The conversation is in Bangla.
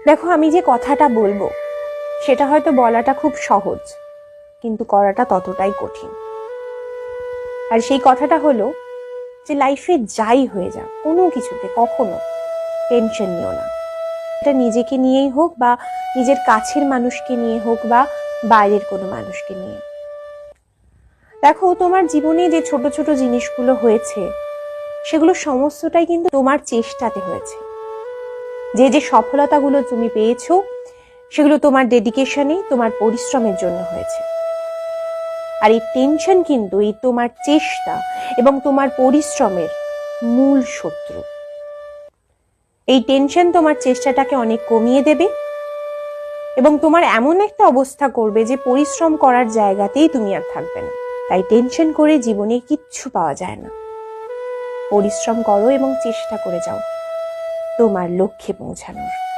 দেখো, আমি যে কথাটা বলবো সেটা হয়তো বলাটা খুব সহজ, কিন্তু করাটা ততটাই কঠিন। আর সেই কথাটা হলো যে লাইফে যাই হয়ে যাক, কোনো কিছুতে কখনো টেনশন নিও না। এটা নিজেকে নিয়েই হোক বা নিজের কাছের মানুষকে নিয়ে হোক বা বাইরের কোনো মানুষকে নিয়ে। দেখো, তোমার জীবনে যে ছোট ছোট জিনিসগুলো হয়েছে সেগুলো সমস্তটাই কিন্তু তোমার চেষ্টাতে হয়েছে। যে যে সফলতাগুলো তুমি পেয়েছো সেগুলো তোমার ডেডিকেশনে, তোমার পরিশ্রমের জন্য হয়েছে। আর এই টেনশন কিন্তু এই তোমার চেষ্টা এবং তোমার পরিশ্রমের মূল শত্রু। এই টেনশন তোমার চেষ্টাটাকে অনেক কমিয়ে দেবে এবং তোমার এমন একটা অবস্থা করবে যে পরিশ্রম করার জায়গাতেই তুমি আর থাকবে না। তাই টেনশন করে জীবনে কিচ্ছু পাওয়া যায় না। পরিশ্রম করো এবং চেষ্টা করে যাও তোমার লক্ষ্যে পৌঁছানোর।